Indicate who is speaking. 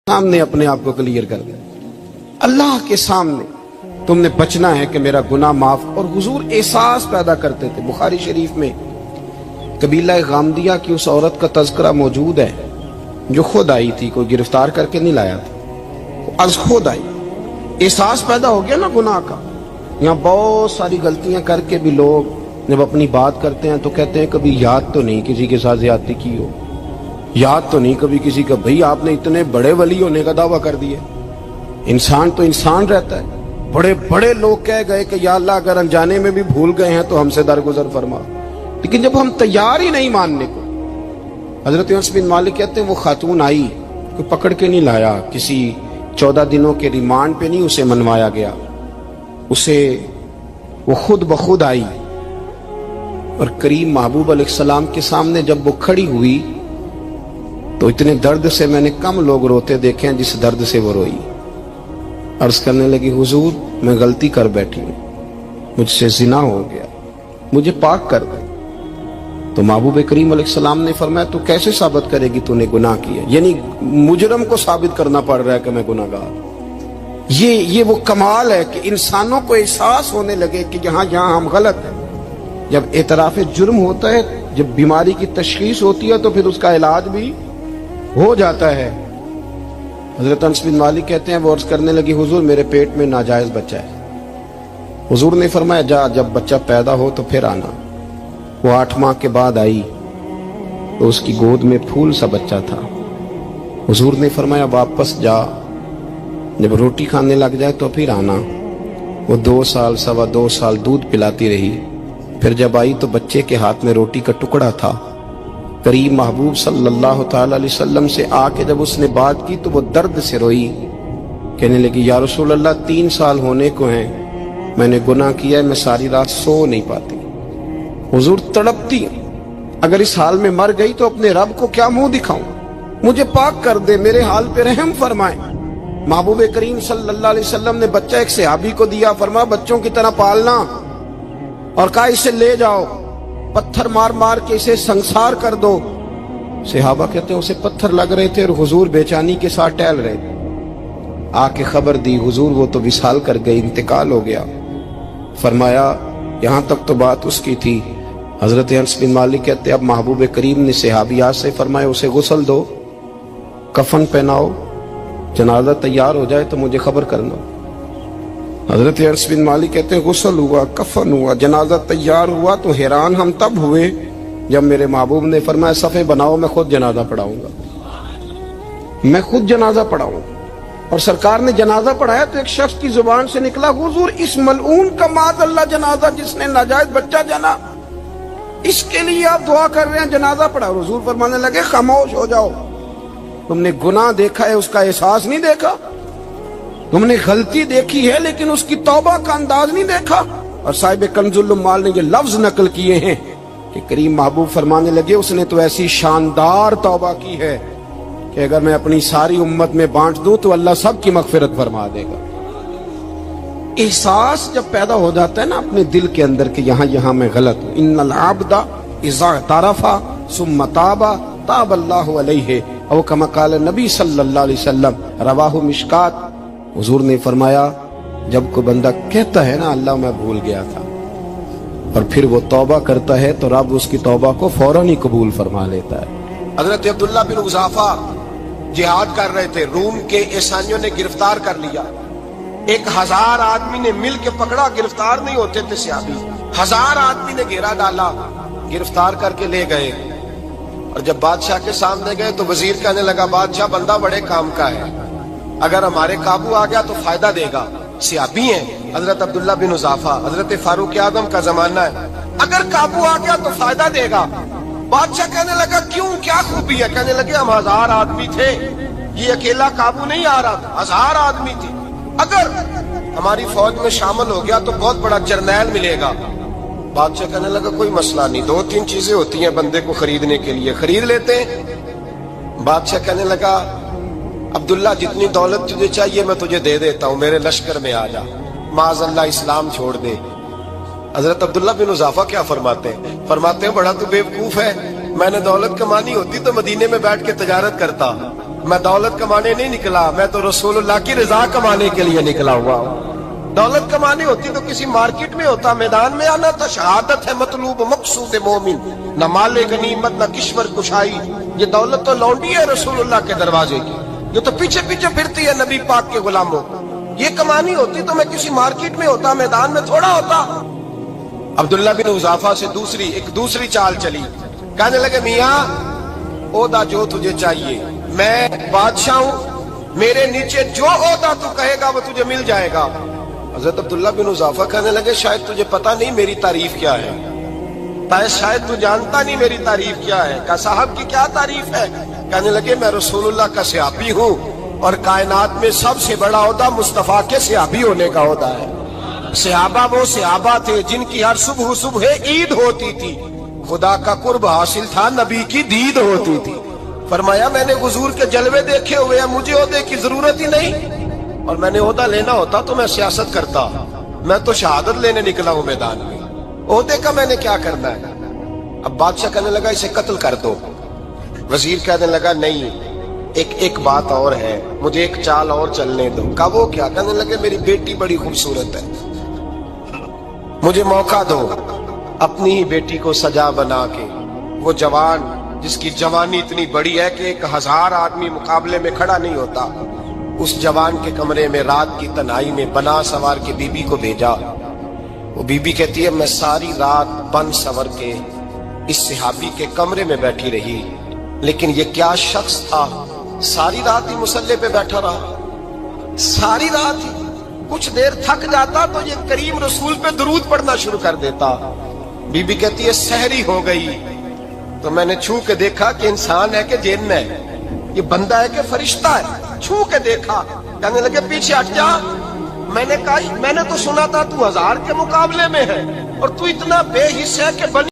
Speaker 1: सामने अपने आप को क्लियर कर दे, अल्लाह के सामने तुमने बचना है कि मेरा गुनाह माफ। और हुजूर एहसास पैदा करते थे। बुखारी शरीफ में कबीला गामदिया की उस औरत का तज़किरा मौजूद है जो खुद आई थी, कोई गिरफ्तार करके नहीं लाया था, आज खुद आई। एहसास पैदा हो गया ना गुनाह का। यहाँ बहुत सारी गलतियां करके भी लोग जब अपनी बात करते हैं तो कहते हैं कभी याद तो नहीं किसी के साथ ज्यादती की हो, याद तो नहीं कभी किसी का, भाई आपने इतने बड़े वली होने का दावा कर दिया। इंसान तो इंसान रहता है। बड़े बड़े लोग कह गए कि या अल्लाह अगर अनजाने में भी भूल गए हैं तो हमसे दरगुजर फरमा, लेकिन जब हम तैयार ही नहीं मानने को। हजरत अनस बिन मालिक कहते हैं वो खातून आई, कोई पकड़ के नहीं लाया, किसी 14 दिनों के रिमांड पे नहीं उसे मनवाया गया, उसे वो खुद बखुद आई और करीम महबूब अलैहिस्सलाम के सामने जब वो खड़ी हुई तो इतने दर्द से मैंने कम लोग रोते देखे हैं जिस दर्द से वो रोई। अर्ज करने लगी हुजूर मैं गलती कर बैठी हूं, मुझसे जिना हो गया, मुझे पाक कर दे। तो महबूब करीम अलैहिस्सलाम ने फरमाया तू कैसे साबित करेगी तूने गुनाह किया, यानी मुजरम को साबित करना पड़ रहा है कि मैं गुनाहगार। ये वो कमाल है कि इंसानों को एहसास होने लगे कि यहाँ हम गलत हैं। जब एतराफ़ जुर्म होता है, जब बीमारी की तशखीस होती है तो फिर उसका इलाज भी हो जाता है। हजरत अनस बिन मालिक कहते हैं वो अर्ज करने लगी हुजूर मेरे पेट में नाजायज बच्चा है। हुजूर ने फरमाया जा जब बच्चा पैदा हो तो फिर आना। वो 8 माह के बाद आई तो उसकी गोद में फूल सा बच्चा था। हुजूर ने फरमाया वापस जा, जब रोटी खाने लग जाए तो फिर आना। वो 2 साल 2.25 साल दूध पिलाती रही, फिर जब आई तो बच्चे के हाथ में रोटी का टुकड़ा था। करीम महबूब सल्लल्लाहु ताला अलैहि वसल्लम से आके जब उसने बात की तो वो दर्द से रोई, कहने लगी या रसूल अल्लाह 3 साल होने को हैं, मैंने गुनाह किया है, मैं सारी रात सो नहीं पाती। हुजूर तड़पती, अगर इस हाल में मर गई तो अपने रब को क्या मुंह दिखाऊं, मुझे पाक कर दे, मेरे हाल पे रहम फरमाए। महबूब करीम सल्लल्लाहु अलैहि वसल्लम ने बच्चा एक सहाबी को दिया, फरमाया बच्चों की तरह पालना, और कहा इसे ले जाओ, पत्थर मार मार के इसे संसार कर दो। सहाबा कहते हैं उसे पत्थर लग रहे थे और हुजूर बेचैनी के साथ टहल रहे थे। आके खबर दी हुजूर वो तो विसाल कर गए, इंतकाल हो गया। फरमाया यहां तक तो बात उसकी थी। हजरत अनस बिन मालिक कहते अब महबूब करीम ने सहाबियात से फरमाया उसे गुस्ल दो, कफन पहनाओ, जनाजा तैयार हो जाए तो मुझे खबर करना। हजरत अनस बिन मालिक कहते हैं गुस्ल हुआ, कफन हुआ, जनाजा तैयार हुआ तो हैरान हम तब हुए जब मेरे महबूब ने फरमाया सफ़े बनाओ, मैं खुद जनाजा पढ़ाऊंगा, मैं खुद जनाजा पढ़ाऊंगा। और सरकार ने जनाजा पढ़ाया तो एक शख्स की जुबान से निकला हुजूर इस मलऊन का माज़अल्लाह जनाजा जिसने नाजायज बच्चा जना, इसके लिए आप दुआ कर रहे हैं, जनाजा पढ़ा। हुजूर फरमाने लगे खामोश हो जाओ, तुमने गुनाह देखा है उसका एहसास नहीं देखा, तुमने गलती देखी है लेकिन उसकी तौबा का अंदाज नहीं देखा। और साहिब कंजुल उम्माल ने ये लफ्ज नकल किए हैं कि करीम महबूब फरमाने लगे उसने तो ऐसी शानदार तौबा की है कि अगर मैं अपनी सारी उम्मत में बांट दूं तो अल्लाह सबकी मगफिरत फरमा देगा। एहसास जब पैदा हो जाता है ना अपने दिल के अंदर कि यहाँ मैं गलत हूं। इन्नल आब्दा इज़ा तारफा सुम्मा ताबा ताबल्लाहु अलैहि औ कमा क़ाल नबी सल्लल्लाहु अलैहि वसल्लम रवाहु मिशकात। हुजूर ने फरमाया जब कोई बंदा कहता है ना अल्लाह मैं भूल गया था और फिर वो तौबा करता है तो रब उसकी तौबा को फौरन ही कबूल फरमा लेता है।
Speaker 2: हजरत अब्दुल्ला बिन उज़ाफा जिहाद कर रहे थे, रूम के ईसाइयों ने गिरफ्तार कर लिया। 1000 आदमी ने मिल के पकड़ा, गिरफ्तार नहीं होते थे सहाबी। 1000 आदमी ने घेरा डाला, गिरफ्तार करके ले गए। और जब बादशाह के सामने गए तो वजीर कहने लगा बादशाह बंदा बड़े काम का है, अगर हमारे काबू आ गया तो फायदा देगा। सहाबी हैं हजरत अब्दुल्ला बिन उज़ाफा, हजरत फारूक आदम का जमाना है, अगर काबू आ गया तो फायदा देगा। बादशाह कहने लगा क्यों, क्या खूबी है? कहने लगे हम 1000 आदमी थे, ये अकेला काबू नहीं आ रहा था, 1000 आदमी थे, अगर हमारी फौज में शामिल हो गया तो बहुत बड़ा जर्नैल मिलेगा। बादशाह कहने लगा कोई मसला नहीं, 2-3 चीजें होती हैं बंदे को खरीदने के लिए, खरीद लेते हैं। बादशाह कहने लगा अब्दुल्ला जितनी दौलत तुझे चाहिए मैं तुझे दे देता हूं, मेरे लश्कर में आ जा, माज़अल्लाह इस्लाम छोड़ दे। हजरत अब्दुल्ला बिन उज़ाफा क्या फरमाते हैं बड़ा तू बेवकूफ है, मैंने दौलत कमानी होती तो मदीने में बैठ के तजारत करता, میں دولت کمانے نہیں نکلا، میں تو رسول اللہ کی رضا کمانے کے لیے نکلا ہوا ہوں۔ دولت کمانی ہوتی تو کسی مارکیٹ میں ہوتا، میدان میں آنا تھا۔ شہادت ہے مطلوب مقصود مومن، نہ مال غنیمت نہ کشور کشائی۔ یہ دولت تو لونڈی ہے رسول اللہ کے دروازے کی، یہ تو پیچھے پیچھے پھرتی ہے نبی پاک کے غلاموں۔ یہ کمانی ہوتی تو میں کسی مارکیٹ میں ہوتا، میدان میں تھوڑا ہوتا۔ عبداللہ بن حذافہ سے ایک دوسری چال چلی، کہنے لگے میاں عہدہ جو تجھے چاہیے، میں بادشاہ ہوں، میرے نیچے جو عہدہ تو کہے گا وہ تجھے مل جائے گا۔ حضرت عبداللہ بن حذافہ کہنے لگے شاید تجھے پتہ نہیں میری تعریف کیا ہے، شاید تو جانتا نہیں میری تعریف کیا ہے۔ کہا صاحب کی کیا تعریف ہے؟ کہنے لگے میں رسول اللہ کا صحابی ہوں، اور کائنات میں سب سے بڑا عہدہ مصطفیٰ کے صحابی ہونے کا عہدہ ہے۔ صحابہ وہ صحابہ تھے جن کی ہر صبح عید ہوتی تھی، خدا کا قرب حاصل تھا، نبی کی دید ہوتی تھی۔ فرمایا میں نے حضور کے جلوے دیکھے ہوئے ہیں، مجھے عہدے کی ضرورت ہی نہیں، اور میں نے عہدہ لینا ہوتا تو میں سیاست کرتا، میں تو شہادت لینے نکلا ہوں میدان میں، عہدے کا میں نے کیا کرنا ہے۔ اب بادشاہ کہنے لگا اسے قتل کر دو۔ وزیر کہنے لگا نہیں، ایک بات اور ہے، مجھے ایک چال اور چلنے دو۔ کہا وہ کیا؟ کہنے لگے میری بیٹی بڑی خوبصورت ہے، مجھے موقع دو اپنی ہی بیٹی کو سجا بنا کے، وہ جوان جس کی جوانی اتنی بڑی ہے کہ 1000 آدمی مقابلے میں کھڑا نہیں ہوتا، اس جوان کے کمرے میں رات کی تنہائی میں بنا سوار کے بی بی کو بھیجا۔ وہ بی بی کہتی ہے میں ساری رات بن سور کے اس صحابی کے کمرے میں بیٹھی رہی، لیکن یہ کیا شخص تھا، ساری رات ہی مسلح پہ بیٹھا رہا، ساری رات ہی۔ کچھ دیر تھک جاتا تو یہ کریم رسول پہ درود پڑھنا شروع کر دیتا۔ بی بی کہتی ہے سحری ہو گئی تو میں نے چھو کے دیکھا کہ انسان ہے کہ جن ہے، یہ بندہ ہے کہ فرشتہ ہے، چھو کے دیکھا۔ کہنے لگے پیچھے ہٹ جا۔ میں نے کہا میں نے تو سنا تھا تو 1000 کے مقابلے میں ہے، اور تو اتنا بے حس ہے کہ بنی